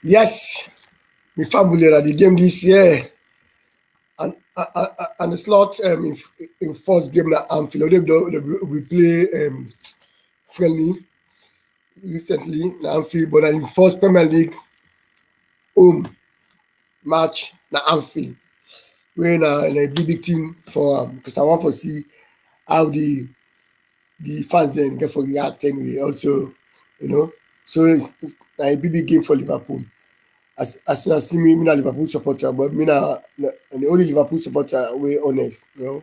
Yes, my family at the game this year, and the slot in first game na Anfield. We play friendly recently na Anfield, but in first Premier League home match na Anfield. We're in a big team for because I want to see how the fans then get for react anyway. Also, you know, so it's a big game for Liverpool. As soon as see me, a Liverpool supporter, but the only Liverpool supporter we honest, you know.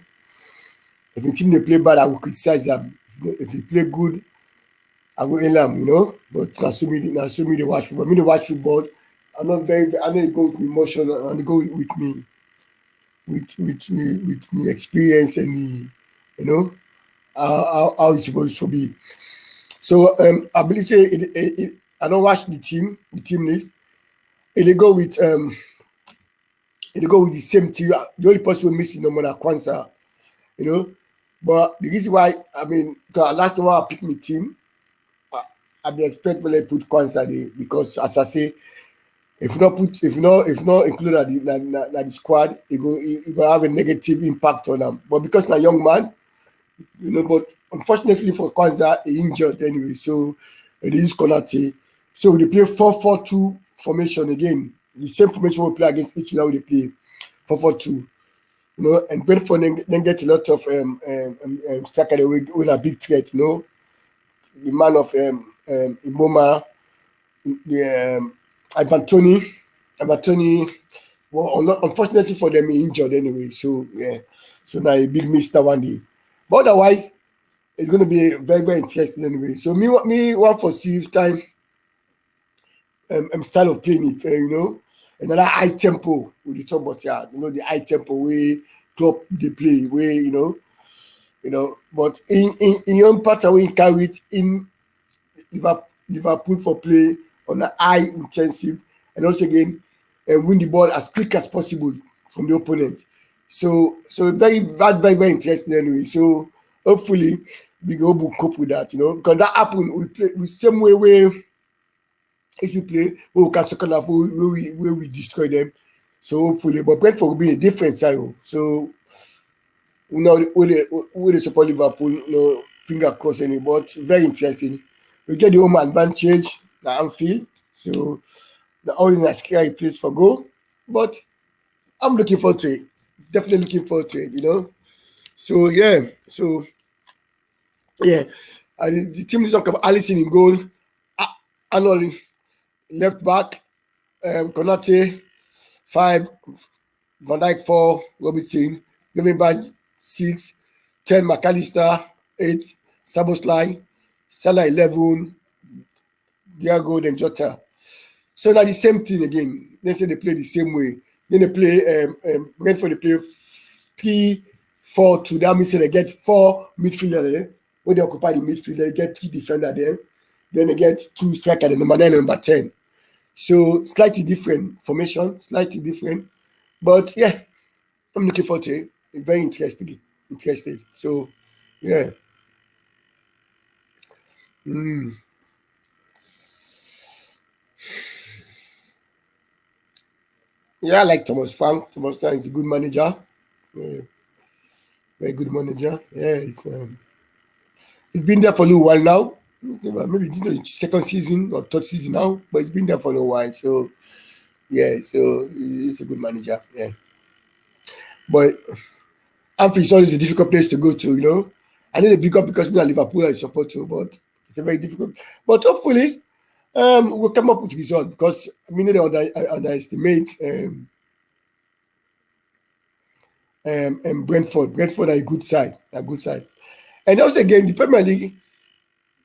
If the team they play bad, I will criticize them. If they play good, I will hail them, you know. But now me they watch football. Me they watch football. I know it go with emotion and it go with me with me experience and you know how it's supposed to be. So I believe say I don't watch the team list. They go with the same team. The only person missing no more than Kwanzaa, you know. But the reason why I mean, cause last time I picked my team, I be expect when I put Kwanzaa there because as I say, if you not include the squad, it go have a negative impact on them. But because na young man, you know, but unfortunately for Kwanzaa, he injured anyway, so it is Konate. So they play 4-4-2 formation again. The same formation we play against each other. They play 4-4-2. You know, and Brentford then get a lot of striker with a big threat. You know, the man of Iboma, the Ivan Tony. Well, unfortunately for them, he injured anyway. So yeah, so now a big miss that one day. But otherwise, it's going to be very very interesting anyway. So me want for see time style of playing it, you know, another high tempo with the top but yeah, you know, the high tempo way club they play, way you know, but in young part we carry it in Liverpool for play on a high intensive and also again win the ball as quick as possible from the opponent. So very interesting anyway. So hopefully we go able to cope with that, you know, because that happen we play the same way where if you play we can second half where we destroy them. So hopefully, but Brentford will be a different style. So you know we support Liverpool, you know, finger crossed anyway, but very interesting. We get the home advantage, the Anfield. So the only a scary place for goal. But I'm looking forward to it. Definitely looking forward to it, you know. So yeah, so yeah. And the team is talking about Allison in goal, Arnold left back, Konate 5, Van Dijk 4, Robinson, Gavin Back 6, 10 McAllister 8, Saboslai, Salah 11, Diago then Jota. So now the same thing again. They say they play the same way. Then they play Brentford they play 3-4-2. That means they get 4 midfielders there. When they occupy the midfield, they get 3 defenders there. Then they get 2 strikers, the number 9 and number 10. So slightly different formation, slightly different. But yeah, I'm looking forward to it. Very interested. So yeah. Yeah, I like Thomas Frank. Thomas Frank is a good manager. Yeah, very good manager. Yeah, he's been there for a little while now. Maybe this is the second season or third season now, but he's been there for a little while. So yeah, so he's a good manager. Yeah, but Anfield is always a difficult place to go to. You know, I know they pick up because we are Liverpool I support too, but it's a very difficult. But hopefully, we'll come up with results because I mean they underestimate Brentford. Brentford are a good side, And also again, the Premier League,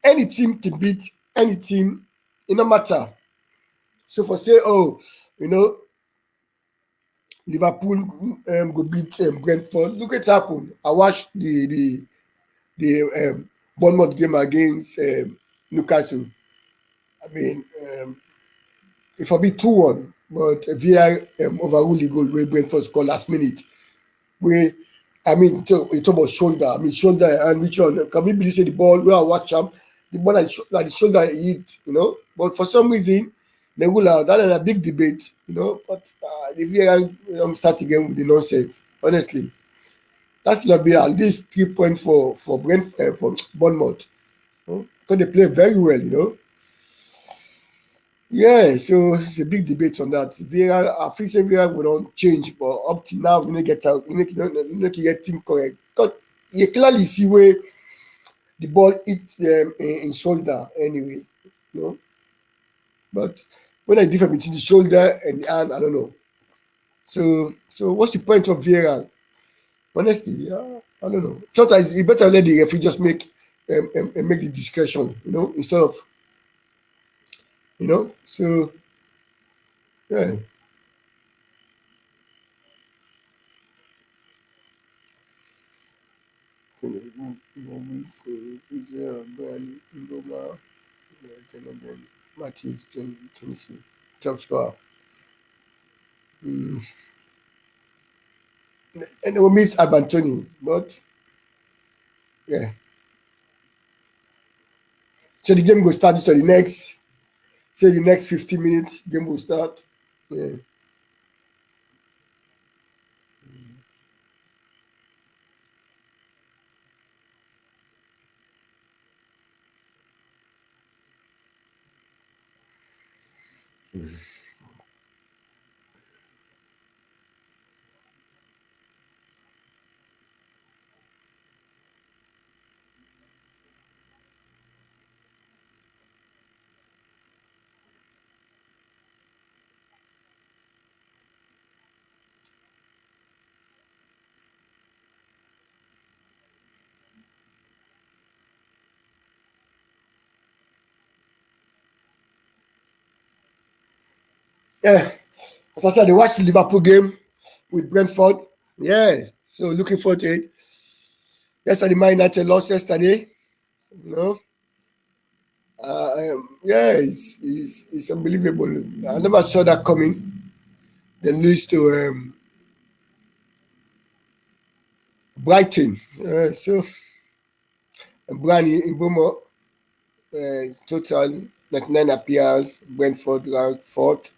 any team can beat any team, it no matter. So for say, oh, you know, Liverpool go beat Brentford. Look at happen. I watched the Bournemouth game against Newcastle. I mean, if I be 2-1, but VI overruled the goal where Brentford scored last minute. Where I mean, it's about shoulder. I mean, shoulder and which one? Can we believe say the ball where I watch him, the ball like the shoulder hit, you know? But for some reason, They will out. That is a big debate, But the VAR start again with the nonsense. Honestly, that should have been at least 3 points for for Bournemouth. Because they play very well, Yeah, so it's a big debate on that. Vieira, I think say Vieira will not change, but up to now, we need to get out, we need to get things correct. Because you clearly see where the ball hit in shoulder anyway, you know. But when I differ between the shoulder and the hand, I don't know. So what's the point of Vieira? Honestly, yeah, I don't know. Sometimes you better let the referee just make the discussion, instead of So yeah. Gomes, Brian Ngoma, Jonathan Matthews, Tennessee, top scorer. Mm. And we miss Abantoni, but yeah. So the game will start. So the next, say the next 15 minutes, game will start. Yeah. Yeah. As I said, I watched the Liverpool game with Brentford. Yeah. So looking forward to it. Yesterday, Man United lost yesterday. You know, yeah, it's unbelievable. I never saw that coming. They lose to Brighton. So Brian Imbomo, total 99 appearances. Brentford ranked fourth,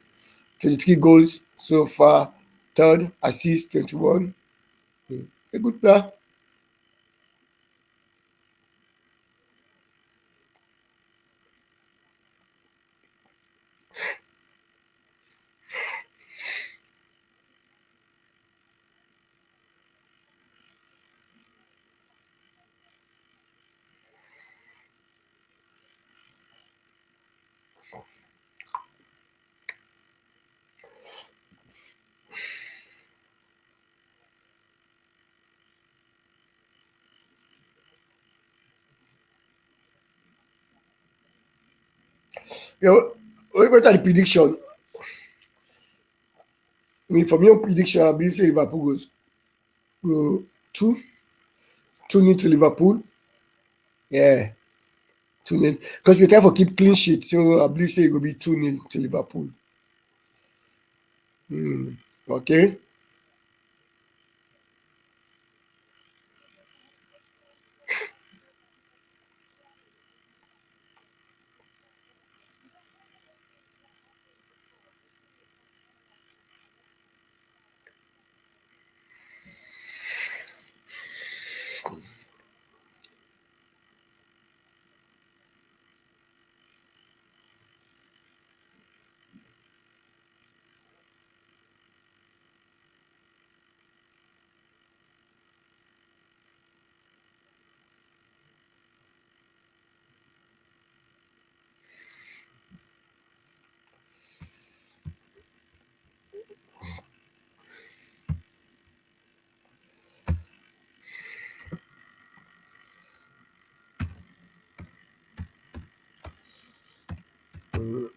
23 goals so far. Third, assist 21. A good player. What are the prediction? I mean, from your prediction, I believe say Liverpool goes go 2-0 to Liverpool. Yeah, 2-0. Because we try for keep clean sheet, so I believe say it will be 2-0 to Liverpool. Okay.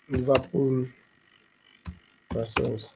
Liverpool versus.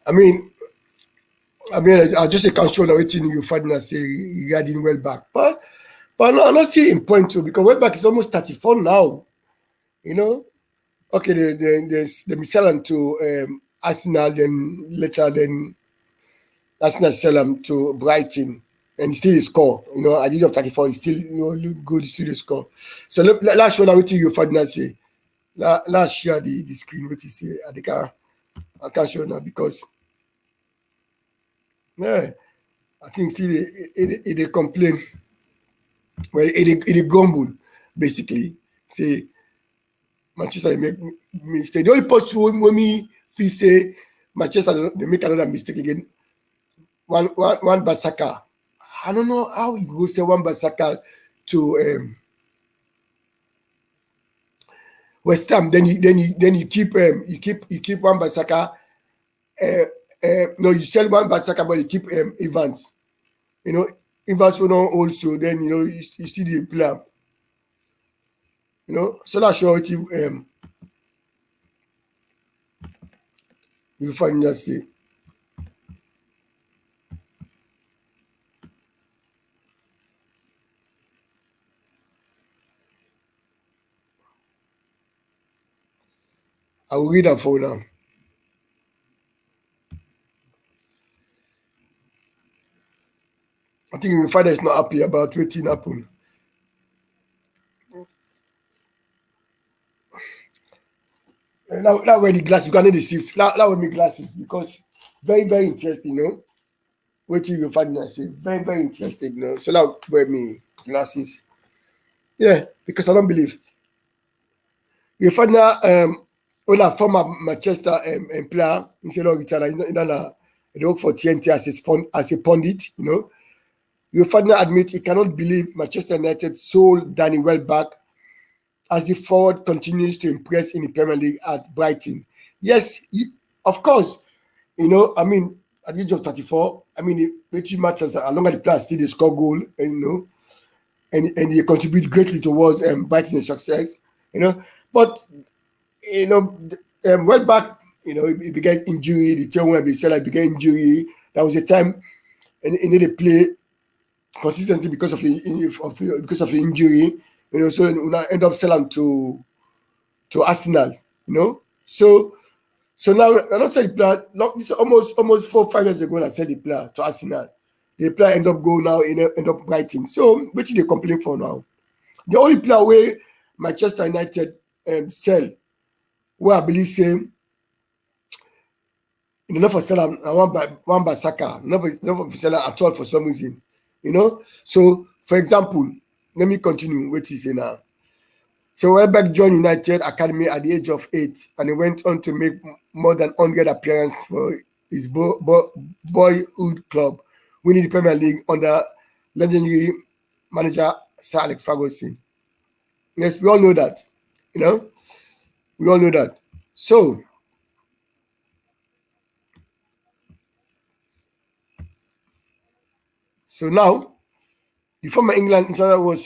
I mean, I just say control waiting you find and say regarding well back. But no, I'm not seeing point too because well back is almost 34 now. You know, okay, they sell him to Arsenal, then later then Arsenal sell him to Brighton, and he still score. You know, at the age of 34, he still look good, he still score. So last show now waiting you find and say last share the screen what he say I can't show now because yeah, I think still they complain. Well, it grumble basically. Say Manchester make mistake. The only person when me feel say Manchester they make another mistake again. One Basaka. I don't know how you go say one Basaka to West Ham. Then you keep one Basaka. No, you sell one Basaka, but you keep Evans. You know, Evans will not also. Then you see the player. You know, so that's sure what you find just say. I will read that for now. I think my father is not happy about waiting happen. Now wear the glasses, you cannot see. Now wear me glasses because very, very interesting, you know. Waiting you find and say very, very interesting, you know. So now wear me glasses. Yeah, because I don't believe. You find out when a former Manchester player instead of retired, he work for TNT as a pundit, you know. You finally admit he cannot believe Manchester United sold Danny Welbeck as the forward continues to impress in the Premier League at Brighton. Yes, of course, you know, I mean, at the age of 34, I mean, it really matters as long as the player still they score goal, and, you know, and he contribute greatly towards Brighton's success, you know. But, you know, Welbeck, you know, he began injury, the team when he said like began injury. That was a time and he needed to play consistently because of the injury, you know. So we now end up selling to Arsenal, you know. So now I don't sell the player. This is almost 4 5 years ago. I sell the player to Arsenal. The player end up going now, end up Brighton. So what they complain for now? The only player where Manchester United sell, where I believe say enough for sell am na one by Saka, not for sell am at all for some reason. So for example, let me continue what he say now. So Welbeck joined United Academy at the age of 8, and he went on to make more than 100 appearances for his boyhood club, winning the Premier League under legendary manager Sir Alex Ferguson. Yes, we all know that. You know, we all know that. So now the former England insider was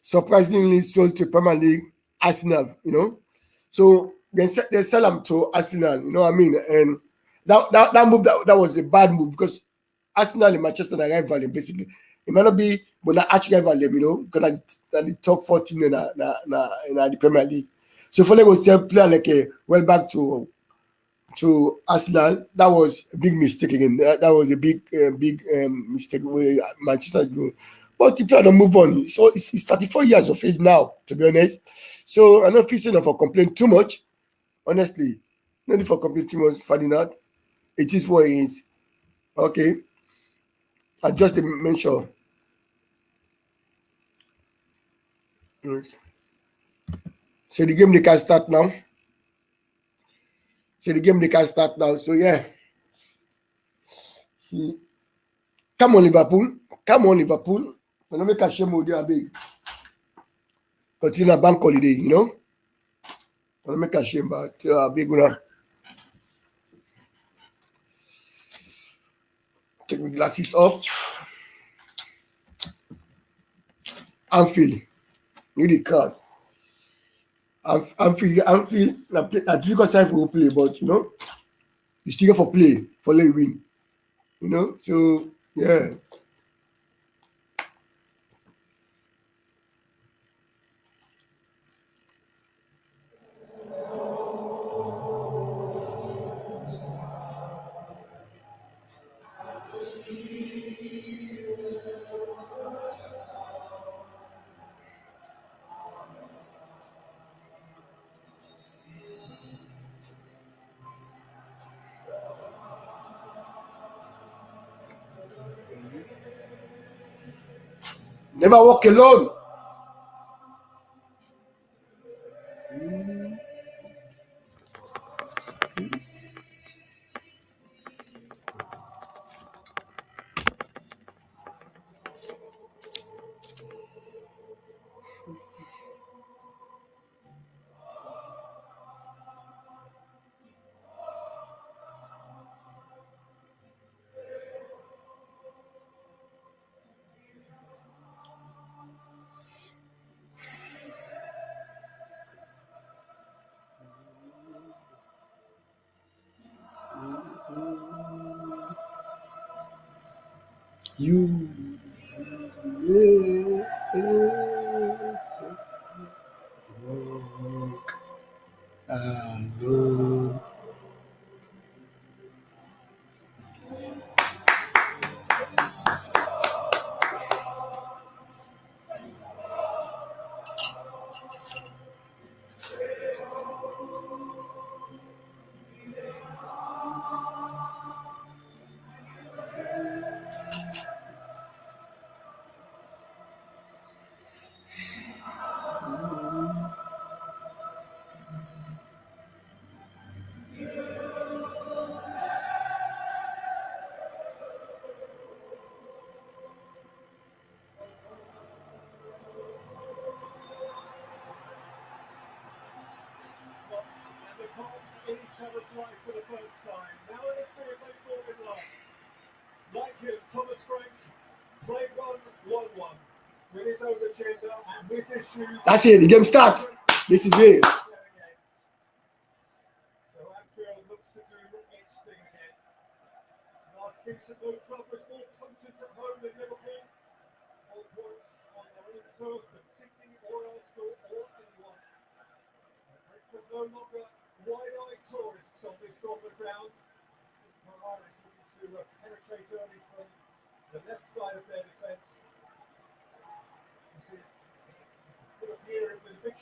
surprisingly sold to Premier League Arsenal. So they sell him to Arsenal. You know what I mean? And that move that was a bad move because Arsenal and Manchester are rival basically. It might not be, but not arch rival them. Because that the top 14 in the Premier League. So for them to sell player like a well back to Arsenal, that was a big mistake again. That was a big mistake where Manchester do. But the player don't move on. So he's 34 years of age now, to be honest. So I'm not feeling for complain too much. Honestly, no need for complain too much, Ferdinand. It is what it is. Okay. I just mention. Yes. So the game they can start now. So yeah. See, come on Liverpool. Come on Liverpool. Don't make a shame with you big. Continue a bank holiday. Don't make a shame but big one. Take my glasses off. Anfield. Need the card. Anfield. Na difficult side for play, but you still go for play for late win. So yeah. Never walk alone. You. Walk alone. That's it. The game starts. This is it.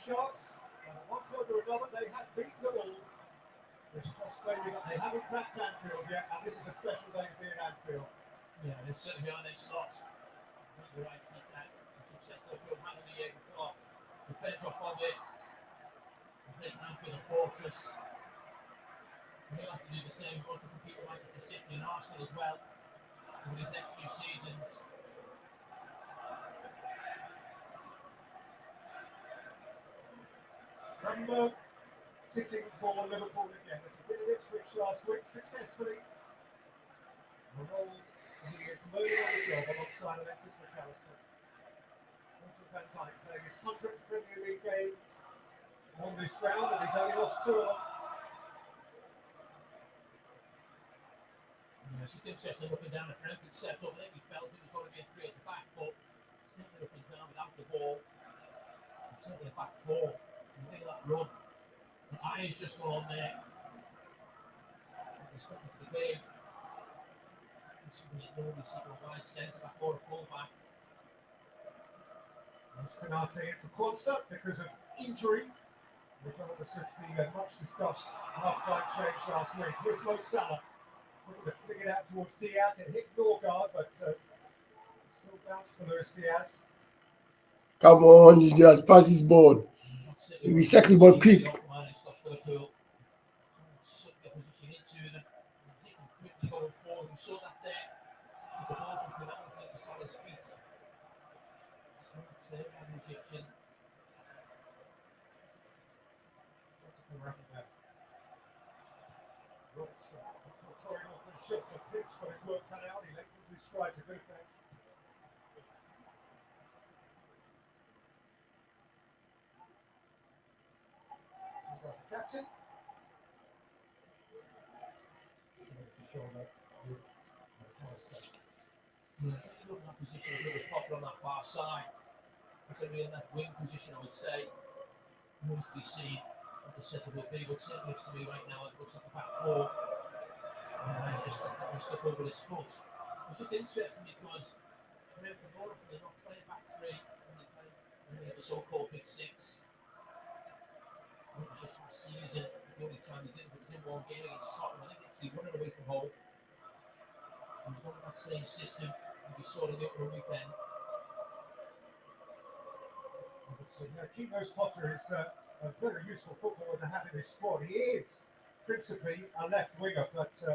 shots, and at one point or another they have beaten them all, which frustrating that they haven't cracked Anfield yet, and this is a special day to be in Anfield. Yeah, they're certainly on their slots. The right key tag. Successful from having the got the fence off of it. Make Anfield a fortress. And he'll have to do the same, going to compete with Manchester City and Arsenal as well over these next few seasons. From sitting for Liverpool again, as he did at Ipswich last week successfully. The role he is learning on the job alongside Alexis McAllister. Virgil van Dijk playing his 100th Premier League game on this ground, and he's only lost 2 of them. Yeah, it's just interesting looking down at Brentford set up. I think he felt it was going to be a 3 at the back, but certainly looking down without the ball. And certainly a back 4. And think of that run. The eye is just gone there. He's stepping to the game. It's something that normally see a wide centre back or a full back. There's Konate for Quansah because of injury, regardless of the much discussed half-time change last week. Here's Mo Salah, looking to flick it out towards Diaz. It hit Norgard, but still bounced for Luis Diaz. Come on, you just pass his ball. We settle the ball quick. Saw that there. The ball from Konate to Salah's feet. So an Egyptian. Shots a pitch, but his work cut out. He let his stride to good effect. Captain. Look at that position of Lewis Potter on that far side. That's a real left wing position, I would say. Remains to be seen what the setup will be, but certainly looks to me right now it looks like a back 4. And he's just stuck over his foot. It's just interesting because Brentford more often they're not playing back 3 when they play the so-called big 6. It was just last season, the only time they didn't, it was in one game against Tottenham. I think actually running away from home. He was on that same system, and we saw it over the weekend. Kemos Potter is a very useful footballer to have in his squad. He is principally a left winger, but he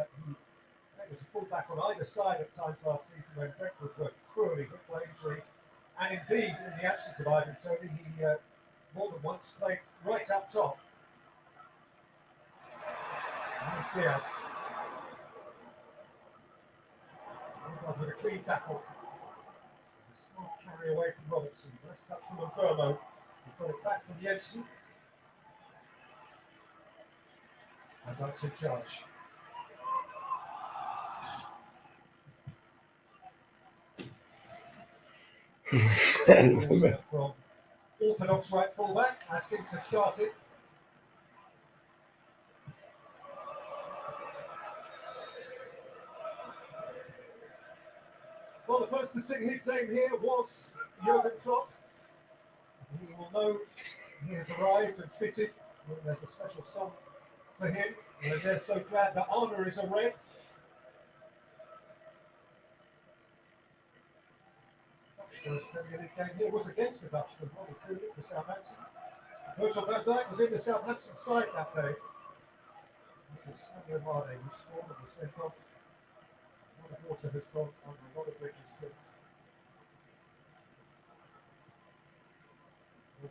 was a fullback on either side at times last season when Brentford were cruelly hit by injury. And indeed, in the absence of Ivan Toney, he more than once played right up top. Here's Diaz. With a clean tackle. A smart carry away from Robertson. Nice touch from Mbeumo. He's got it back from Jensen. And that's in charge. From orthodox right fullback, as things have started. Well, the first to sing his name here was Jurgen Klopp. He will know he has arrived and fitted. There's a special song for him. And they're so glad that Arna is a red. First Premier League game here was against the Dutchman, Robbie Keane for Southampton. Virgil van Dijk was in the Southampton side that day. This is Samuel Mane who scored and was sent off. A lot of water has gone under a lot of bridges since. He's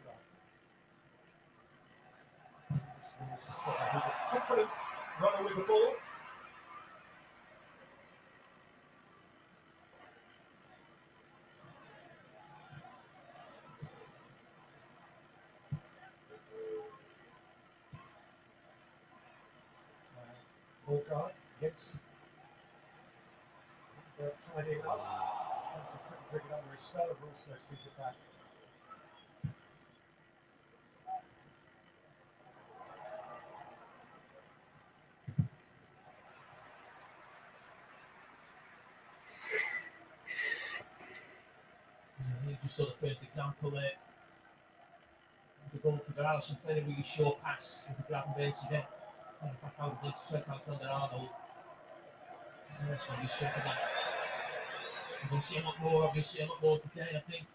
a confident runner with the ball. Norgard, Jensen. Tidying up. Couldn't bring it under his spell, and also sees it back. You just saw the first example there. The goalkeeper Allison played a really short pass into Gravenberch again. Playing back out into Trent Alexander-Arnold. And that's going to be something that we're going to see a lot more, obviously, a lot more today, I think.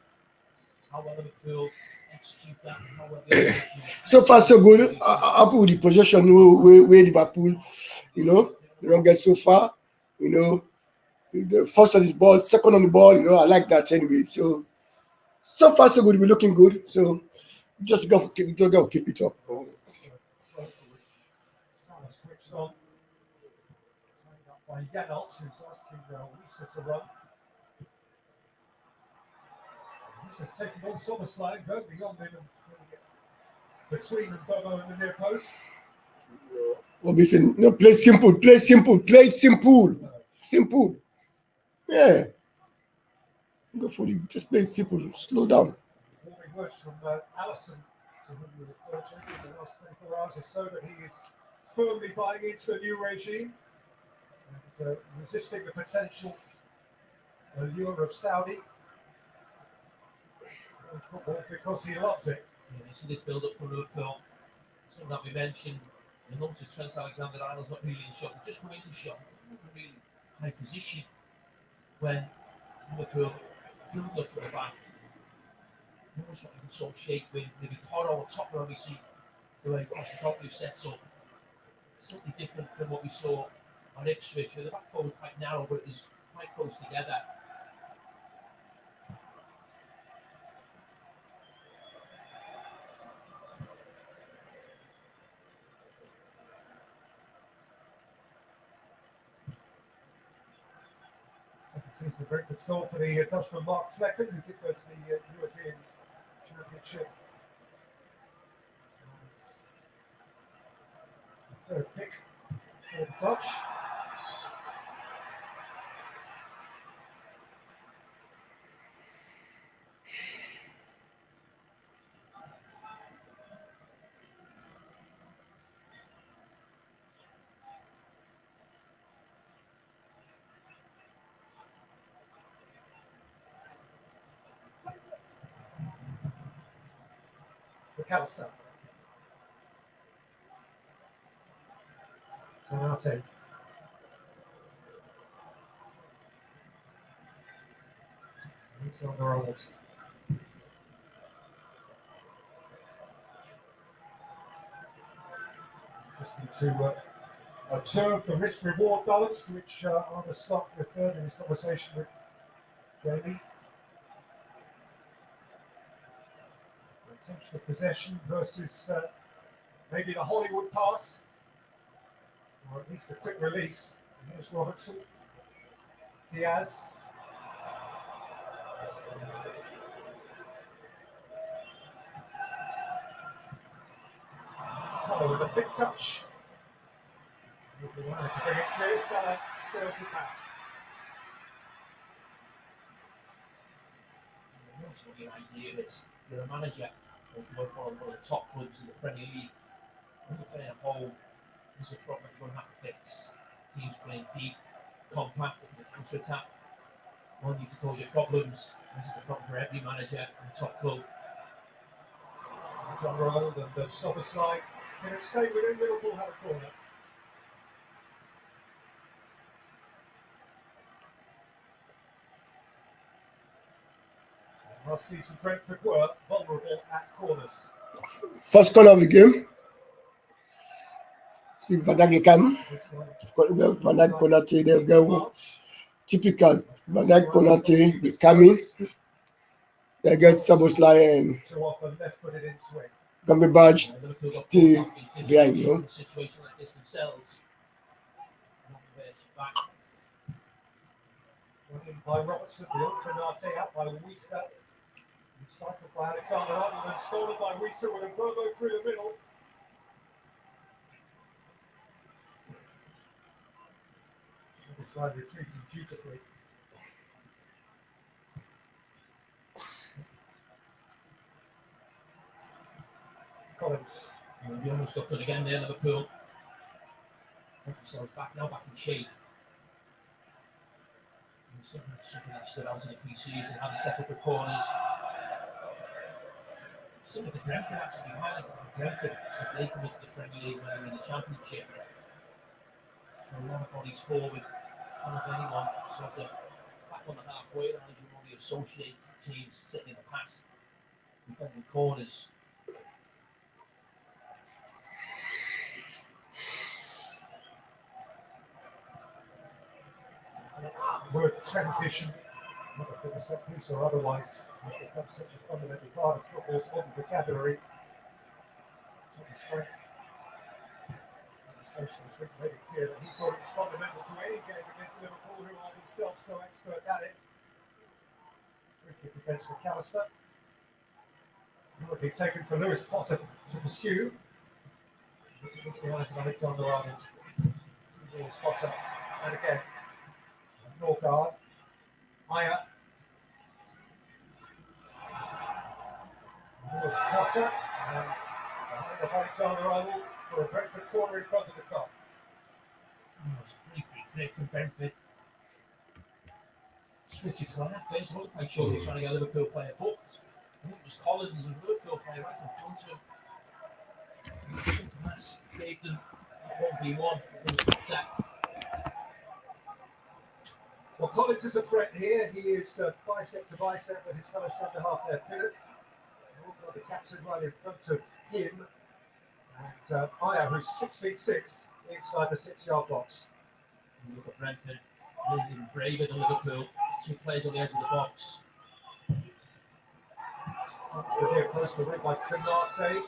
How well Liverpool execute that and how well the opposition. So far, so good. Happy with the possession where Liverpool, you know, they don't get so far. You know, the first on his ball, second on the ball. You know, I like that anyway. So far, so good. We're looking good. So just go keep it up. Salah switched on. Trained up by Janelt, who's asking Lisa to run. Lisa's taking on Soberslide, going beyond him and between them, Bobo and the near post. Obviously, no, play simple. Simple. Yeah. Go for it. Just play simple. Slow down. Warming words from Allison, to whom we referred to in the last 24 hours or so, that he is firmly buying into the new regime and resisting the potential allure of Saudi football because he loves it. Yeah, you see this build up from Liverpool. Something that we mentioned. The numbers of Trent Alexander-Arnold's not really in shot. He just come into shot. Not a really high position when Liverpool build up from the back. Almost like in some shape with maybe Toro or Topper, obviously, the way Postecoglou sets up. Something different from what we saw on Ipswich, where the back four was quite narrow, but it was quite close together. Seems to be a very good score for the Dutchman Mark Flecken, who did go to the European Championship. Third pick for the Dutch. McAllister. Konate. He's on the rolls. Interesting to observe the risk-reward balance to which Arne Slot referred in his conversation with Jamie. Attention to possession versus maybe the Hollywood pass, or at least a quick release. Here's Robertson. Diaz. Salah with a big touch. To bring it clear, Salah steals it back. That's what your idea is. You're a manager, or you work on one of the top clubs in the Premier League. When you're playing at home, this is a problem you're going to have to fix. Teams playing deep, compact, with a counter attack. Want you to cause you problems. This is the problem for every manager and top club. It's on roll, and the Soberslide. Can it stay within? Liverpool have a corner. Last season, Brentford were vulnerable at corners. First corner of the game. See Van Dijk come. Van Dijk Konate, they go. Typical Van Dijk Konate, they come in. They get Soberslide and Too often left-footed in swing. Gravenberch Liverpool got stay pulled back in behind, you know. a situation like this themselves. Gravenberch back. Run in by Robertson, the Konate out by Wisa. Cycled by Alexander-Arnold and stolen by Wisa with a Bobo through the middle. Soberslide retreating beautifully. Collins. You almost got done again there, Liverpool. So back in shape. Something that stood out in the pre-season, how they set up the corners. Similar to Brentford, actually, highlighted for Brentford since they come into the Premier League when they were in the Championship. A lot of bodies forward, not anyone sort of back on the halfway line as you normally associate teams, certainly in the past, defending corners. Word transition, whether for the set piece or otherwise, has become such a fundamental part of football's modern vocabulary. So it's great. The socialist Rick made it clear that he thought it was fundamental to any game against Liverpool, who are themselves so expert at it. Free kick against McAllister. It would be taken for Lewis Potter to pursue. Against the eyes of Alexander-Arnold. Lewis Potter, and again, Norgard, Ayer, Lewis Potter, and behind of Alexander-Arnold for a Brentford corner in front of the car. Briefly clear from Brentford. Switched to left base, wasn't quite sure he was trying to get a Liverpool player booked. I think it was Collins, a Liverpool player right in front of him. Something gave them 1v1. Well, Collins is a threat here. He is bicep to bicep with his fellow centre half there, Pinnock. Got the captain right in front of him. And Ayer, who's 6'6", inside the 6-yard box. You look at Brentford, even braver than Liverpool. Two players on the edge of the box. With here close to the ring by Konate.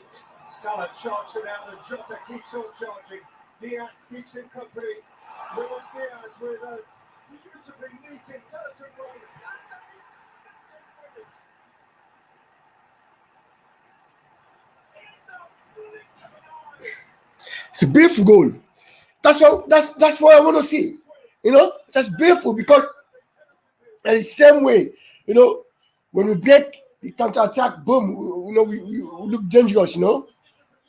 Salah charged it out and Jota keeps on charging. Diaz keeps him company. Luis Diaz with a beautifully neat, intelligent run. It's a beautiful goal. That's what I want to see. You know, that's beautiful because in the same way, you know, when we break the counter attack, boom, we look dangerous. You know,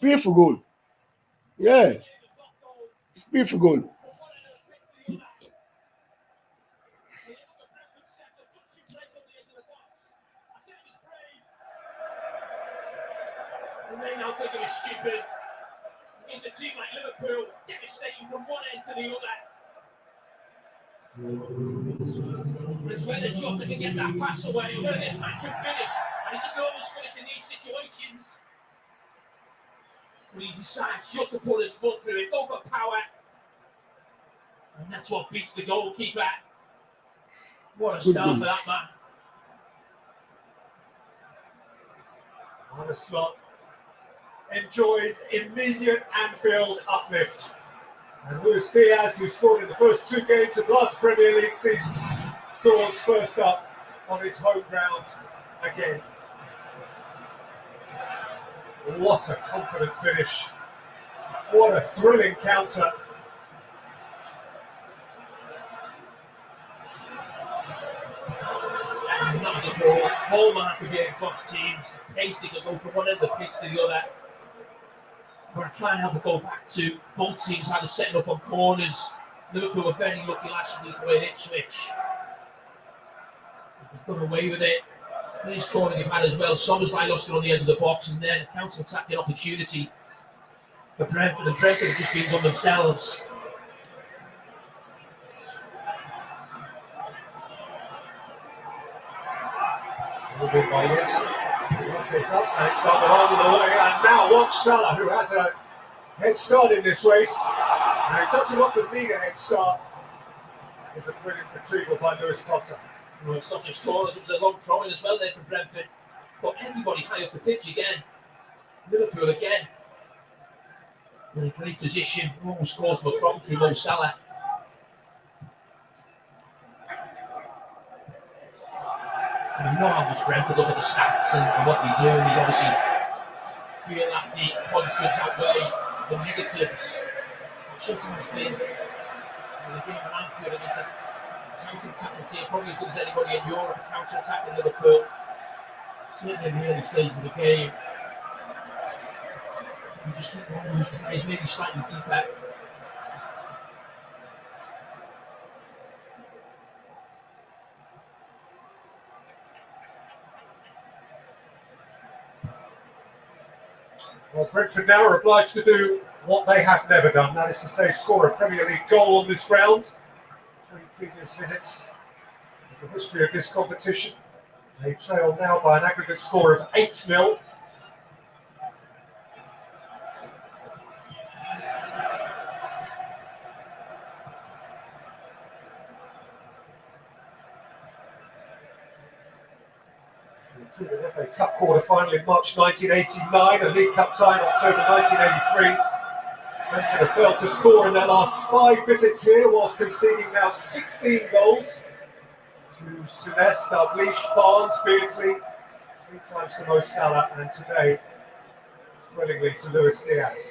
beautiful goal. Yeah, it's a beautiful goal. You may now think it was stupid. Against a team like Liverpool, devastating from one end to the other. It's whether Jota can get that pass away, or whether this man can finish. And he just always finishes in these situations. But he decides just to put his foot through it, go for power. And that's what beats the goalkeeper. What a start for that man. On the slot. Enjoys immediate Anfield uplift. And Luis Diaz, who scored in the first 2 games of last Premier League season, scores first up on his home ground again. What a confident finish. What a thrilling counter. And that's the ball. Hallmark of getting across teams. Tasty to go from one end of the pitch to the other. But I can't help but go back to both teams had to set up on corners. Liverpool were very lucky last week with Ipswich. They've got away with it. This corner they've had as well. Szoboszlai lost it on the edge of the box, and then a counter-attacking opportunity for Brentford, and Brentford have just been on themselves. Moving by Wilson. It's up and it's on the line of the way. And now watch Salah, who has a head start in this race. And it doesn't often need a head start. It's a brilliant retrieval by Lewis Potter. Well, it's not just corners, it was a long throw-in as well there for Brentford. But everybody high up the pitch again. Liverpool again. In a great position, almost caused them a problem through Mo Salah. You know how much Brentford look at the stats and what they do, and they obviously feel that the positives outweigh the negatives. Sometimes they, when they game at Anfield against a counter-attacking team, probably as good as anybody in Europe, counter-attacking Liverpool, certainly in the early stages of the game. You just keep one of those players maybe slightly deeper. Well, Brentford now are obliged to do what they have never done. That is to say, score a Premier League goal on this round. 3 previous visits in the history of this competition. They trail now by an aggregate score of 8-0. An FA Cup quarter-final in March 1989, a League Cup tie in October 1983. Brentford have failed to score in their last 5 visits here, whilst conceding now 16 goals to Souness, Dalglish, Barnes, Beardsley, 3 times to Mo Salah, and today, thrillingly, to Luis Diaz.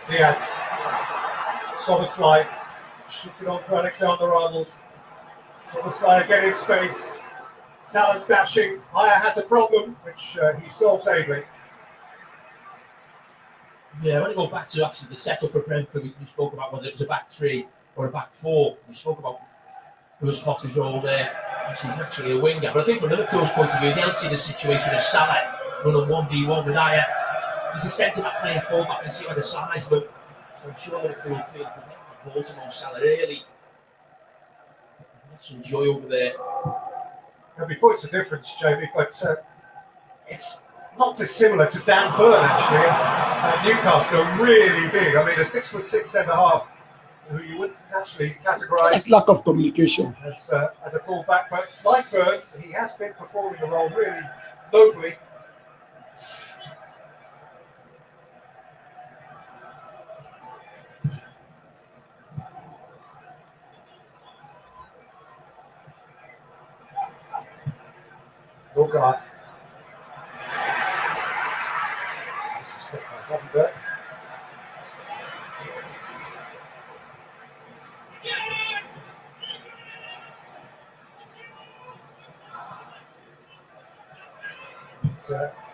Diaz, Szoboszlai, shook it on for Alexander-Arnold. Szoboszlai again in space. Salah's dashing. Haya has a problem, which he solves ably. Yeah, when you go back to actually the setup for Brentford, we spoke about whether it was a back 3 or a back 4. We spoke about Lewis Potter's role there. He's actually a winger. But I think from Liverpool's point of view, they'll see the situation of Salah running 1v1 with Haya. He's a centre-back playing full-back and see where the size look. So I'm sure Liverpool feel that ball to Mo Salah early. That's some joy over there. There'll be points of difference, Jamie, but it's not dissimilar to Dan Burn, actually. Newcastle are really big. I mean, a 6'6" centre-half who you wouldn't naturally categorise That's lack of communication. as a full-back, but like Burn, he has been performing the role really nobly. Norgard. This is step by Gravenberch.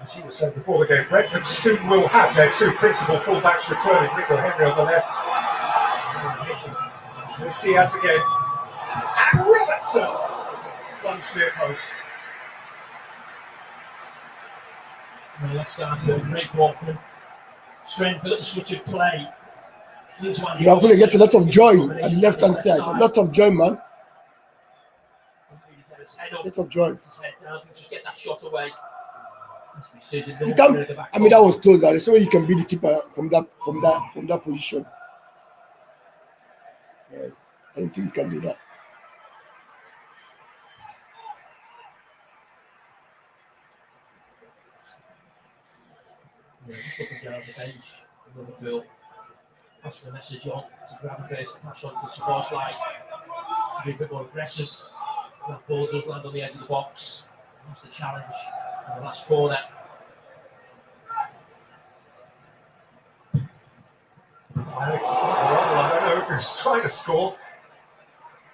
As you were saying before the game, Brentford soon will have their 2 principal full-backs returning. Rico Henry on the left. There's Diaz again. And Robertson! Plunged near post. Well, let's start to break Walkman. Strength, a little switch of play. You are going to get a lot of joy at the left-hand side. A lot of joy, man. A lot of joy. Just get that shot away. You can't, I mean, that was close. There's no way you can beat the keeper from that position. Yeah, I don't think you can do that. Yeah, just looking down the bench, Liverpool passing the message on to Gravenberch, pass on to Szoboszlai to be a bit more aggressive. That ball does land on the edge of the box. That's the challenge in the last corner. Alex, I don't know if he was trying to score.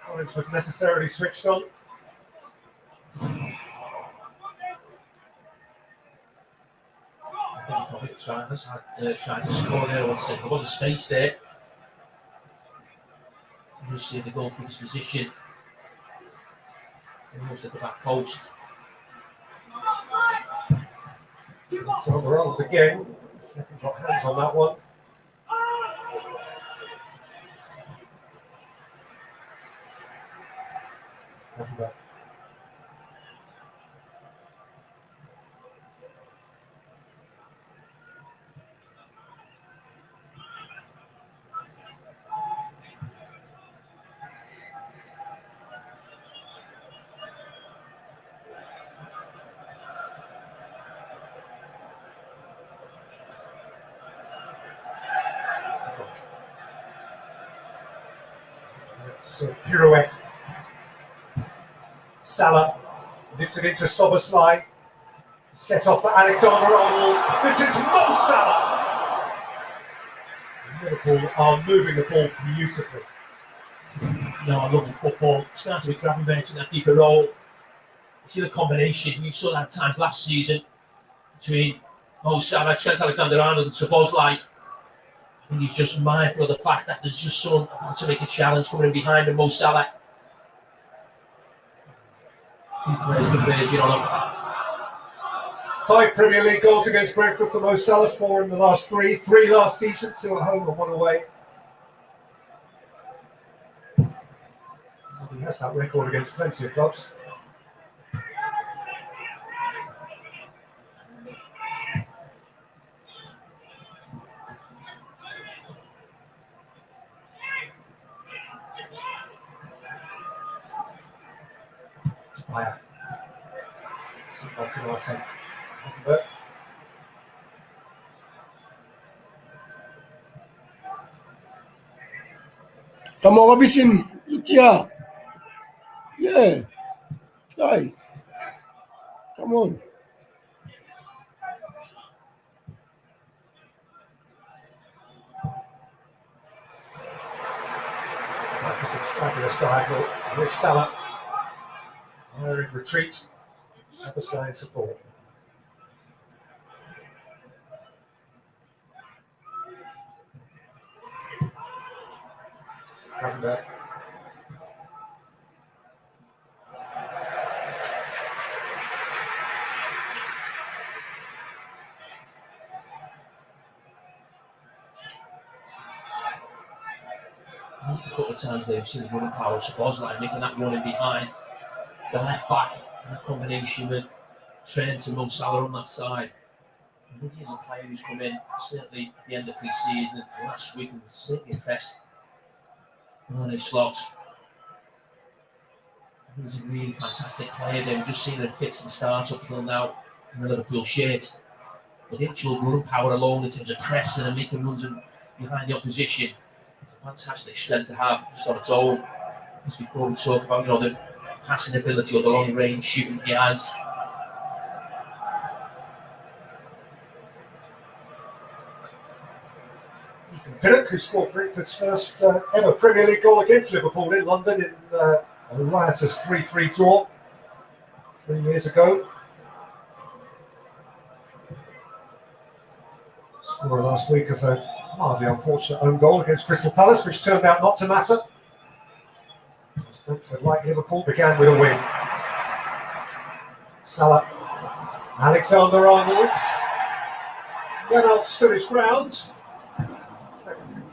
Collins was necessarily switched on. Trying to score there. There was a space there. You see the goalkeeper's position. Almost at the back post. It's on the roll again. Second got hands on that one. So pirouette. Salah lifted into Szoboszlai. Set off for Alexander-Arnold. This is Mo Salah. Liverpool are moving the ball beautifully. No, I love the football. Starting with Gravenberch in that deeper role. see the combination. You saw that times last season between Mo Salah, Trent Alexander-Arnold, and Szoboszlai. I think he's just mindful of the fact that there's just someone to make a challenge coming in behind him, Mo Salah. He plays converging on him. 5 Premier League goals against Brentford for Mo Salah, 4 in the last 3. 3 last season, 2 at home and 1 away. He has that record against plenty of clubs. Wow. Come on, Robinson. Look here. Yeah. Try. Come on. It's a fabulous diagonal. Here's Salah. They're in retreat. Szoboszlai in support. Gravenberch. A couple of times they've seen the running power of Szoboszlai making that running behind the left back in a combination with Trent and Mo Salah on that side. I think he's a player who's come in certainly at the end of pre-season and last week and certainly impressed Arne Slot. He's a really fantastic player there. We've just seen him in fits and starts up until now in the Liverpool shirt. But the actual running power alone in terms of pressing and making runs behind the opposition, fantastic strength to have just on its own. Just before we talk about the passing ability or the long range shooting he has. Ethan Pinnock, who scored Brentford's first ever Premier League goal against Liverpool in London in a riotous 3-3 draw 3 years ago. Scorer last week of a hardly unfortunate own goal against Crystal Palace, which turned out not to matter. As Brentford, like Liverpool, began with a win. Salah, Alexander-Arnold. Reynolds stood his ground.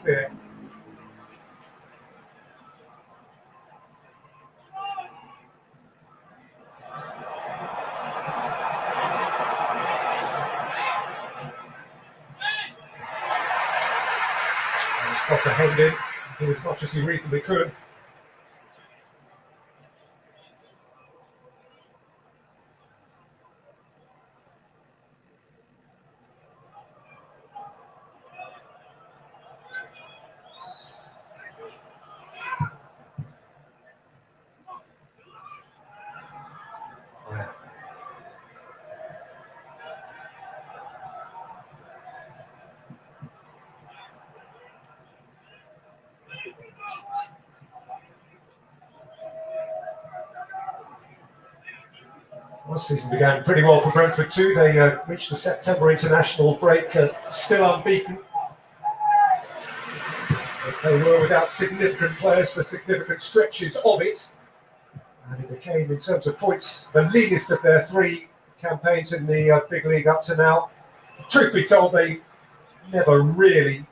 Clear. Potter hemmed in, did as much as he reasonably could. Last season began pretty well for Brentford too. They reached the September international break still unbeaten. But they were without significant players for significant stretches of it. And it became, in terms of points, the leanest of their 3 campaigns in the big league up to now. Truth be told, they never really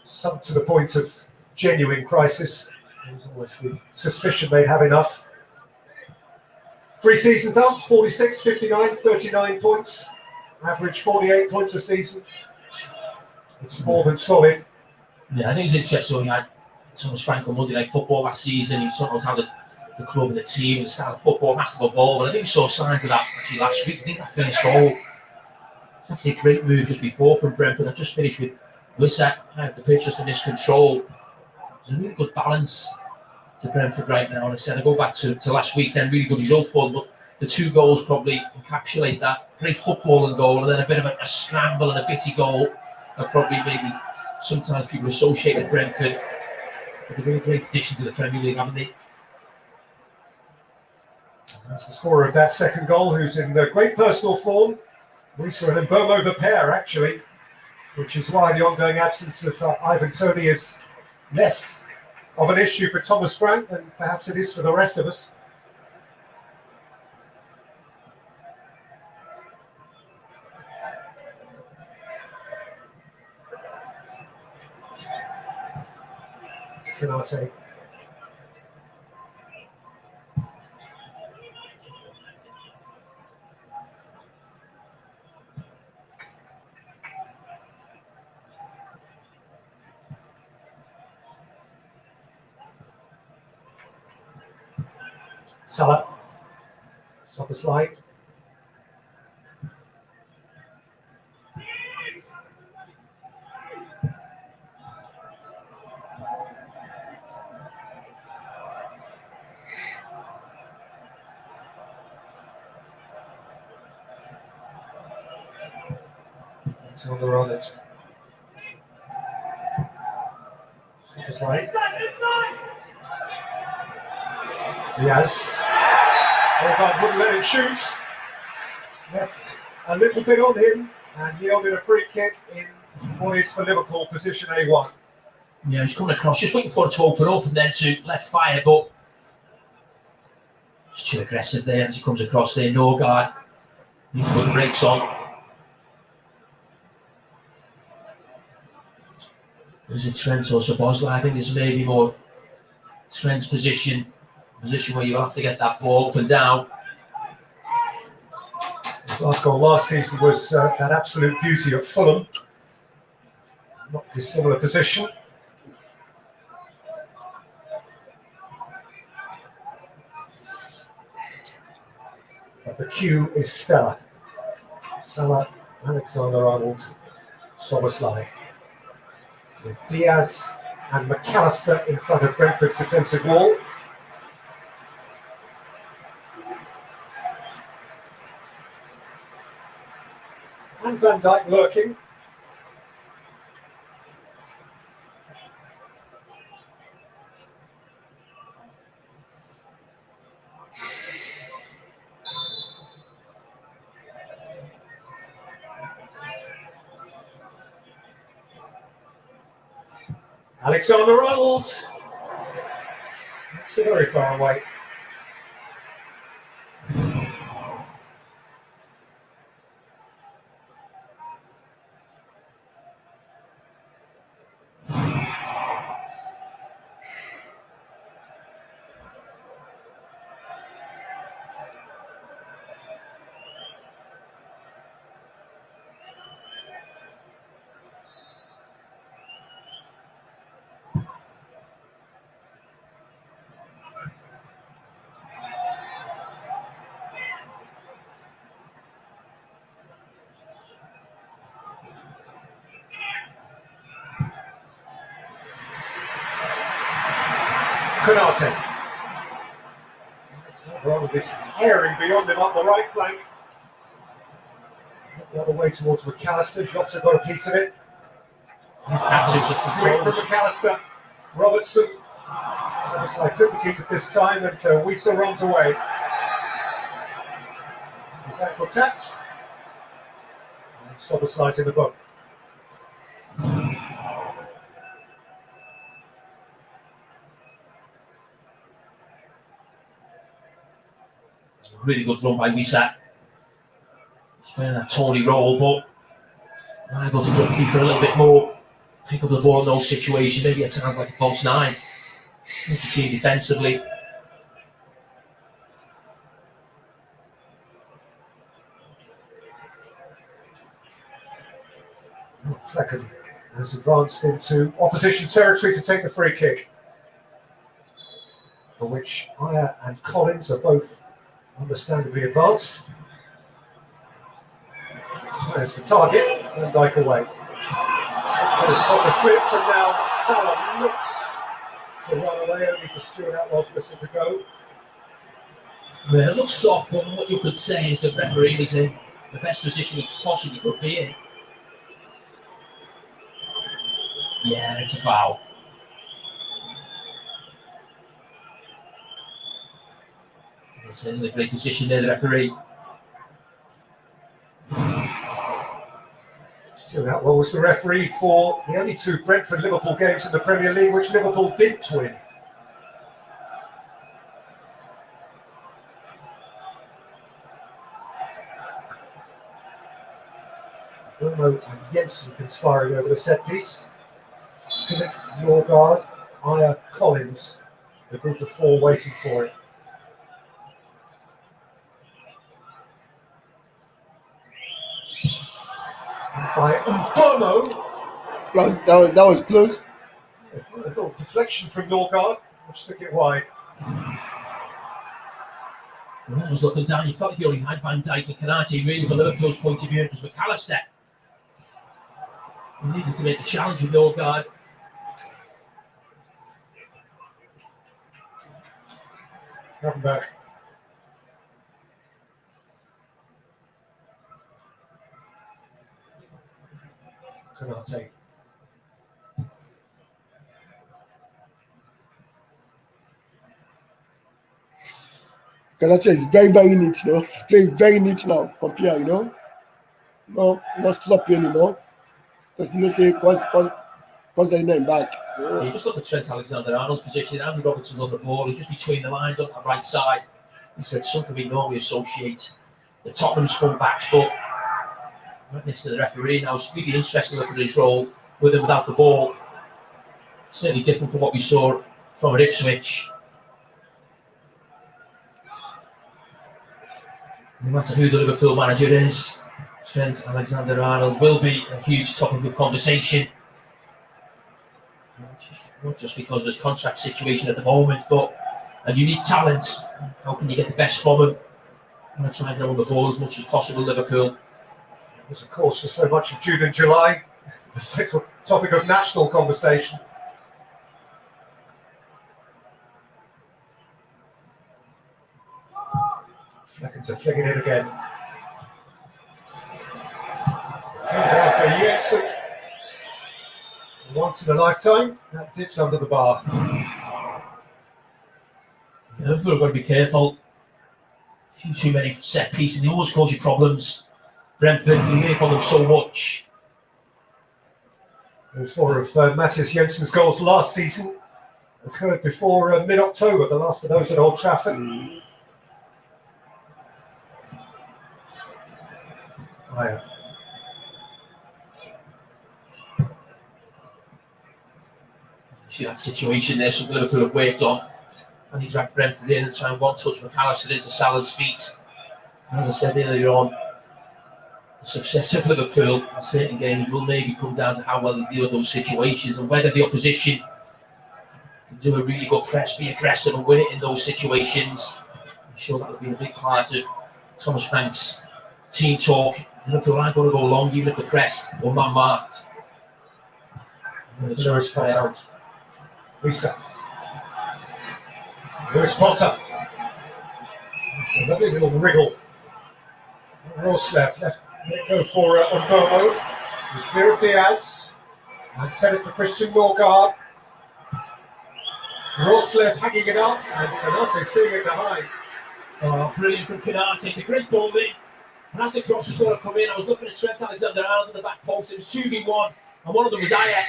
sunk to the point of genuine crisis. There was always the suspicion they'd have enough. 3 seasons up, 46, 59, 39 points. Average 48 points a season. It's more than solid. Yeah, I think it's interesting. We had Thomas Frank on Monday Night Football last season. He was talking about how the club and the team and the style of football has to evolve. And I think we saw signs of that actually last week. I think that first goal was actually a great move just before from Brentford. I just finished with Wissa, the pitch just missed control. There's a really good balance to Brentford right now. And I said I go back to last weekend, really good result for them, but the 2 goals probably encapsulate that. Great footballing goal and then a bit of a scramble and a bitty goal. And probably maybe sometimes people associate with Brentford. But they've been a great addition to the Premier League, haven't they? That's the scorer of that second goal, who's in great personal form. Wissa and Mbomo the pair, actually, which is why the ongoing absence of Ivan Toney is less of an issue for Thomas Frank than perhaps it is for the rest of us. Canate. Salah. Stop the slide. It's on the run. It's stop the slide. Diaz. Odegaard wouldn't let him shoot. Left a little bit on him and yielded a free kick in what is for Liverpool position A1. Yeah, he's coming across, just waiting for it to open up and then to left fire, but it's too aggressive there as he comes across there. No guard. Needs to put the brakes on. Is it Trent or Szoboszlai? I think it's maybe more Trent's position where you have to get that ball up and down. His last goal last season was that absolute beauty at Fulham. Not a similar position. But the queue is stellar. Salah, Alexander-Arnold, Szoboszlai. With Diaz and McAllister in front of Brentford's defensive wall. And Van Dijk lurking. Alexander-Arnold. That's very far away. Canate. Alexander-Arnold is herring beyond him up the right flank. The other way towards McAllister. Jota got a piece of it. Swing from McAllister. Robertson. Szoboszlai couldn't keep it this time, and Wissa runs away. His ankle tapped. And Szoboszlai's in the book. Really good run by Wissa. He's playing that Tony role, but liable to drop deeper a little bit more. Pick up the ball in those situations, maybe at times like a false nine. Make the team defensively. Flecken has advanced into opposition territory to take the free kick, for which Ajer and Collins are both understandably advanced. There's the target, Van Dijk away. There's Potter slips, and now Salah looks to run away, only for Stuart Atwell's whistle to go. Well, it looks soft, but what you could say is the referee was in the best position he possibly could be in. Yeah, it's a foul. It's in a great position there, the referee. Stuart Atwell was the referee for the only 2 Brentford-Liverpool games in the Premier League, which Liverpool didn't win. Bruno and Jensen conspiring over the set piece. Kimmich, Norgard, Aya, Collins, the group of 4 waiting for it. By Mbomo. That was close. A little deflection from Norgard, which took it wide. When I was looking down, you felt like you only had Van Dijk and Konate really from Liverpool's point of view. It was McAllister. He needed to make the challenge with Norgard. Come back. Konate. Galatasaray is very, very neat, you know. He's playing very neat now, compare, you know. No, not sloppy anymore. Because you know, say, cause they're not back. You know? You just look at Trent Alexander-Arnold's position. Andy Robertson's on the ball. He's just between the lines on the right side. He said something we normally associate the Tottenham's full backs, but right next to the referee. Now it's really interesting looking at his role with and without the ball. Certainly different from what we saw from at Ipswich. No matter who the Liverpool manager is, Trent Alexander-Arnold will be a huge topic of conversation. Not just because of his contract situation at the moment, but a unique talent. How can you get the best from him? I'm going to try and get on the ball as much as possible, Liverpool. Because, of course, for so much of June and July, the central topic of national conversation. Flecking to flick it in again. Came down for Jensen. Once in a lifetime, that dips under the bar. Liverpool have got to be careful. A few too many set pieces, they always cause you problems. Brentford, you make on them so much. Those 4 of Matthias Jensen's goals last season occurred before mid-October, the last of those at Old Trafford. Aya. See that situation there, something Liverpool have worked on. And he dragged Brentford in and tried and one-touch McAllister into Salah's feet. And as I said earlier on, the success of Liverpool in certain games will maybe come down to how well they deal with those situations and whether the opposition can do a really good press, be aggressive and win it in those situations. I'm sure that will be a big part of Thomas Frank's team talk. Liverpool aren't going to go long even if they're pressed or man-marked. Lewis Potter. Lisa. Lewis Potter. It's a lovely little wriggle. Roslev let go for Mbomo. He's clear of Diaz. And sent it for Christian Norgard. Roslev hanging it up and Konate seeing it behind. Oh, brilliant from Konate. It's a great ball in. And as the cross was going to come in, I was looking at Trent Alexander-Arnold at the back post. It was 2v1, and one of them was Aya.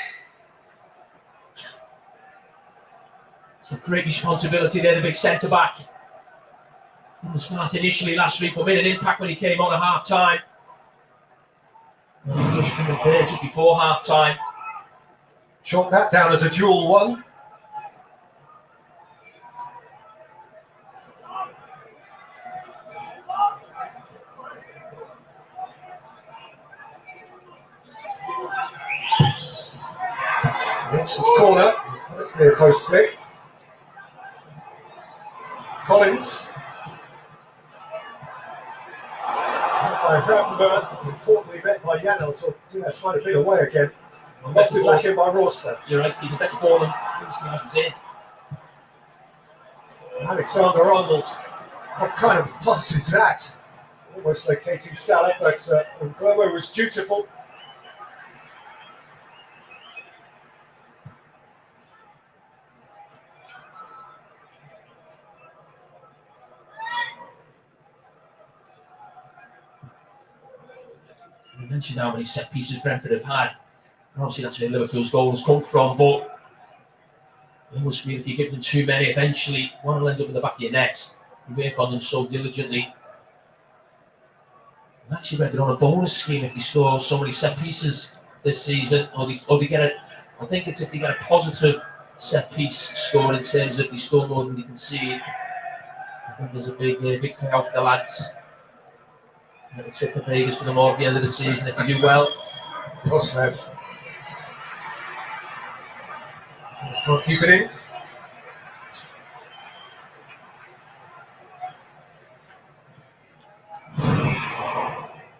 It's a great responsibility there, the big centre-back. Didn't start initially last week, but made an impact when he came on at half-time. And he just came up there just before half-time. Chalk that down as a dual one. Jensen's corner. That's near post flick. Collins. By Gravenberg, importantly met by Janelt, so Diaz might have been away again. Left it back in by Roslev. You're right, he's a better ball than Diaz was in. Alexander-Arnold. What kind of toss is that? Almost locating Salah, but Mbomo was dutiful. You mentioned how many set pieces Brentford have had. And obviously that's where Liverpool's goals come from, but I almost feel if you give them too many, eventually one will end up in the back of your net. You work on them so diligently. I actually read they're on a bonus scheme if they score so many set pieces this season, or they get a. I think it's if they get a positive set piece score in terms of they score more than they concede. I think there's a big payout for the lads. And it's up for Vegas for them all at the end of the season if they do well. Roslev. Let's not keep it in.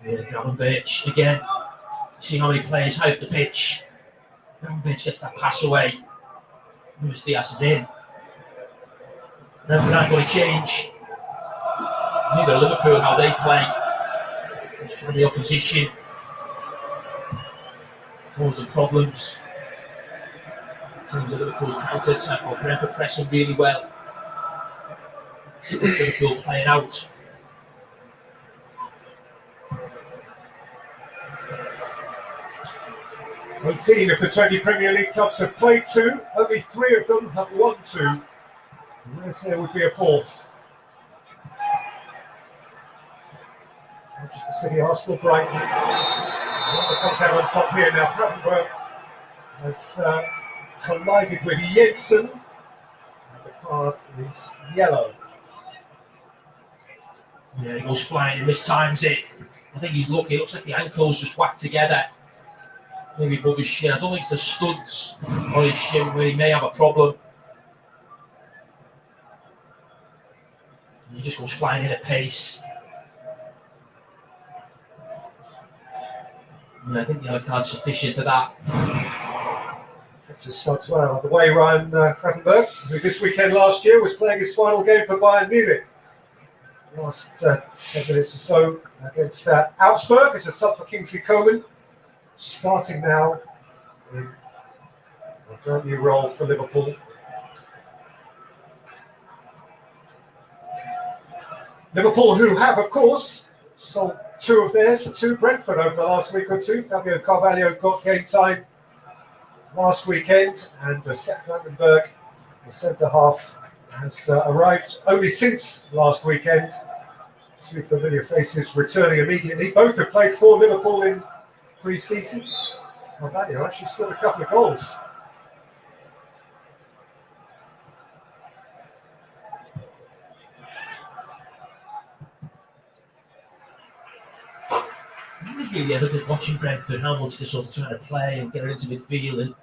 Yeah, Gravenberch again. See how many players hype the pitch. Gravenberch gets that pass away. Luis Diaz is in. Brentford aren't going to change. Neither Liverpool how they play. It's for the opposition. Causing problems. In terms of Liverpool's counter attack, or Brentford pressing really well. Liverpool playing out. Eighteen of the 20 Premier League clubs have played two. Only 3 of them have won 2. Unless there would be a 4th. Manchester City, Arsenal, Brighton. Whoever comes out on top here now. Gravenberch has collided with Jensen. And the card is yellow. Yeah, he goes flying and mistimes it. I think he's lucky. It looks like the ankles just whacked together. Maybe above his shin. I don't think it's the studs on his shin where he may have a problem. He just goes flying in at pace. Yeah, I think the other card's sufficient for that. Just starts well on the way. Ryan Gravenberch, who this weekend last year was playing his final game for Bayern Munich. Last 10 minutes or so against Augsburg. It's a sub for Kingsley Coman. Starting now in a brand new role for Liverpool. Liverpool, who have, of course, sold 2 of theirs to Brentford over the last week or 2. Fabio Carvalho got game time last weekend, and Sepp Blankenberg, the centre half, has arrived only since last weekend. 2 familiar faces returning immediately. Both have played for Liverpool in pre-season. Carvalho actually scored a couple of goals. It was really evident watching Brentford how much they're sort of trying to play and get it into midfield and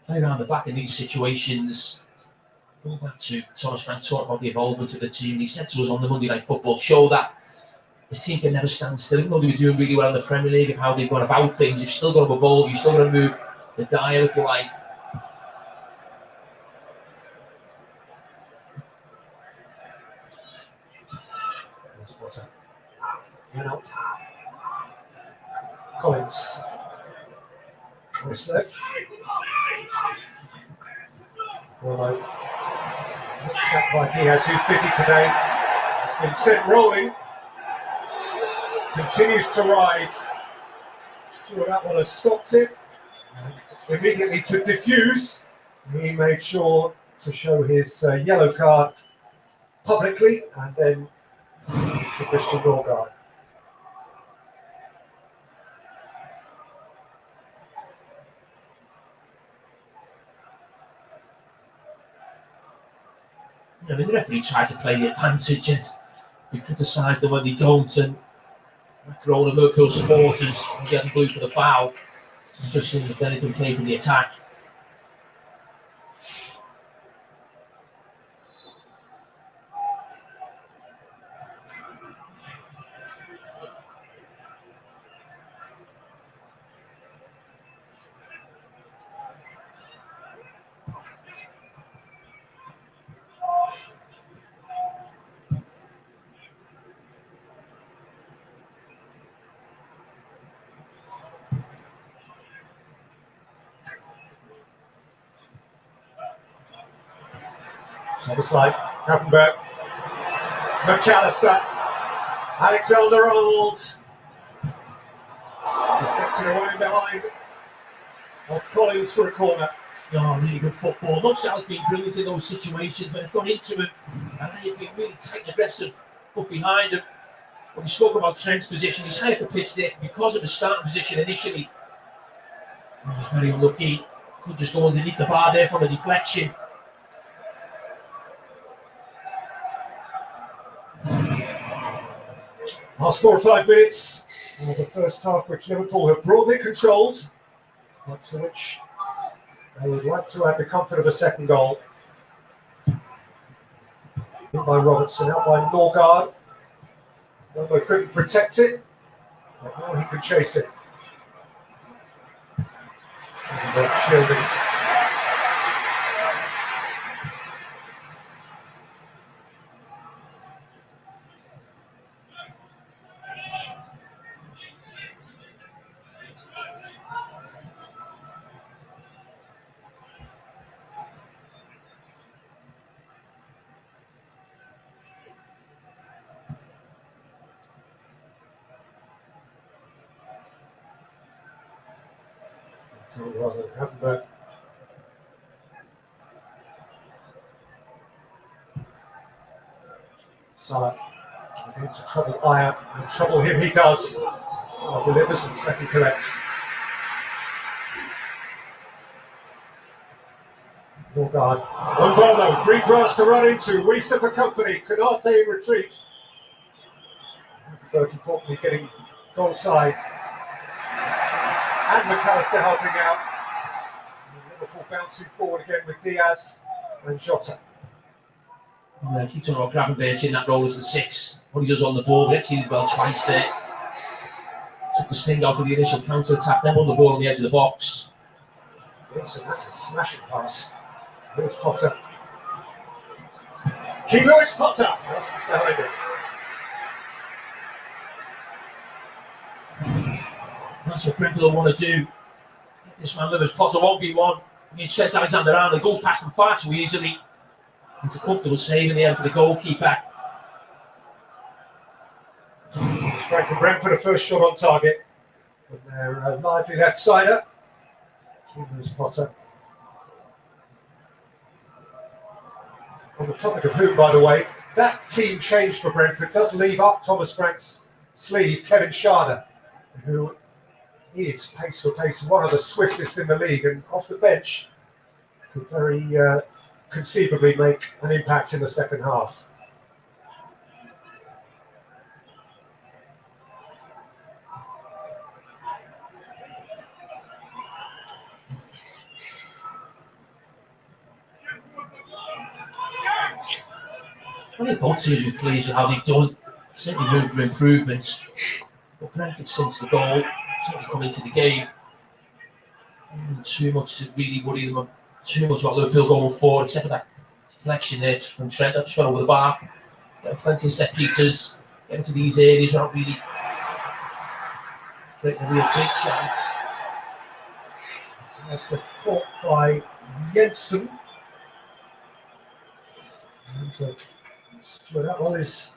play around the back in these situations. Going back to Thomas Frank talking about the involvement of the team, he said to us on the Monday Night Football show that this team can never stand still. Even though they were doing really well in the Premier League and how they've gone about things, you've still got to evolve, you've still got to move the dial, if you like. Collins. Roslev. Well, next back by Diaz, who's busy today. It's been sent rolling. Continues to ride. Stuart Atwell has stopped it. And immediately to diffuse, he made sure to show his yellow card publicly, and then to Christian Norgard. I mean, the referee tried to play the advantage and we criticised them when they don't, and Corona Liverpool supporters was getting blue for the foul, just seeing if anything came from the attack. So it's like Gravenberch, McAllister, Alexander-Arnold. Deflected away behind of Collins for a corner. Oh, really good football. Not Sal's been brilliant in those situations when it's gone into him. And he's been really tight and aggressive up behind him. When we spoke about Trent's position, he's high up the pitch there because of his starting position initially. Oh, he's very unlucky. Could just go underneath the bar there from a deflection. Last 4 or 5 minutes of the first half, which Liverpool have broadly controlled, but to which they would like to add the comfort of a second goal. In by Robertson, out by Norgard. Lobo couldn't protect it, but now he can chase it. Shielding. Salah into trouble Aya, and trouble him he does. Salah delivers and Becky collects. Norgard. Mbolo, green grass to run into. Wisa for company. Konate in retreat. Burke importantly getting goal side. And McAllister helping out. And Liverpool bouncing forward again with Diaz and Jota. Yeah, keeps on Gravenberch in that role as the 6. What he does on the ball, he actually did well twice there. Took the sting out of the initial counter attack, then won the ball on the edge of the box. Wilson, that's a smashing pass. Lewis Potter. King Lewis Potter! Wilson's behind it. That's what Brentford want to do. This man Lewis Potter 1v1 against Trent Alexander-Arnold. Goes past him far too easily. It's a comfortable save in the end for the goalkeeper. Frank Brentford, a first shot on target from their lively left-sider. King Lewis Potter. On the topic of who, by the way, that team change for Brentford does leave up Thomas Frank's sleeve Kevin Schade, who is pace for pace one of the swiftest in the league, and off the bench could very conceivably make an impact in the second half. I think both teams were pleased with how they've done. Certainly room for improvement. But Brentford since the goal, certainly come into the game. Too much to really worry them. Too much about Liverpool going forward, except for that deflection there from Trent. That just fell over the bar. Getting plenty of set pieces. Getting to these areas without really creating a real big chance. That's the caught by Jensen. And that one is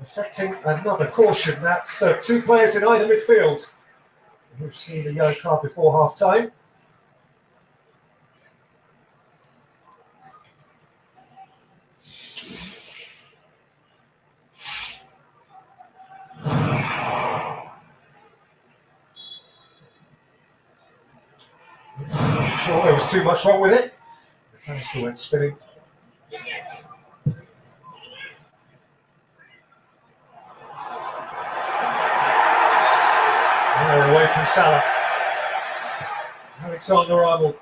affecting another caution. That's 2 players in either midfield who've seen the yellow card before half time. Sure, there was too much wrong with it. The canister went spinning. Away from Salah. Alexander-Arnold.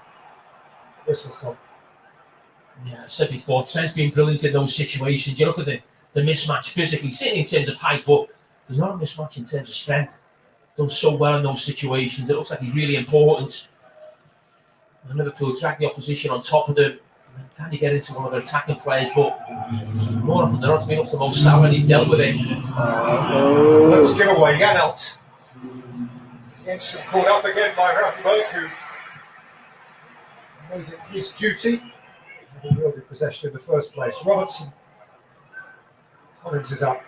Whistle's gone. Yeah, I said before, Trent's been brilliant in those situations. You look at the mismatch physically, certainly in terms of height, but there's not a mismatch in terms of strength. Done so well in those situations. It looks like he's really important. And Liverpool drag the opposition on top of them. Can you get into one of their attacking players? But more often than not, it's been up to Mo Salah and he's dealt with it. Let's give away Janelt. Jensen caught up again by Gravenberch, who made it his duty. Having wielded possession in the first place. Robertson. Collins is up.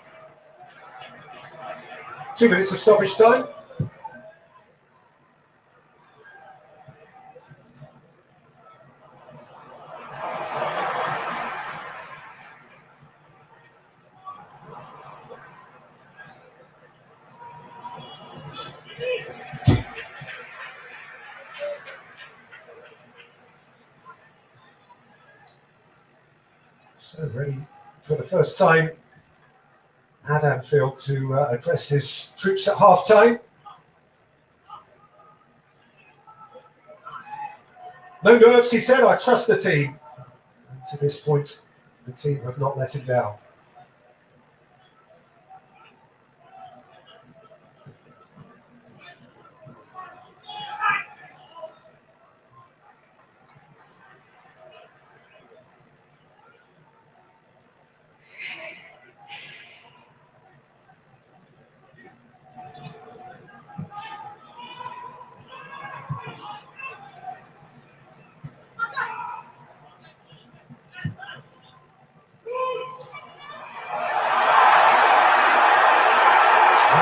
2 minutes of stoppage time. ready for the first time at Anfield to address his troops at half-time. No nerves, he said. I trust the team. And to this point, the team have not let him down.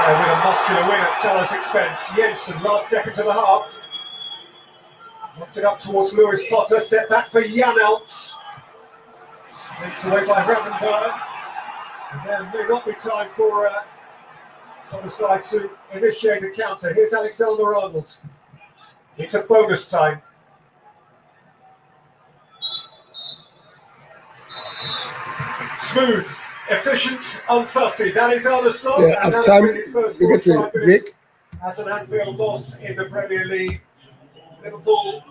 With a muscular win at Salah's expense. Jensen, last seconds of the half. Knocked it up towards Lewis Potter. Set back for Janelt. Slipped away by Gravenberg. And there may not be time for Szoboszlai to initiate a counter. Here's Alexander-Arnold. It's a bonus time. Smooth. Efficient, unfussy. That is Arneson. Yeah, and half that time, has been his first you get 45 a minutes break. as an Anfield boss in the Premier League. Liverpool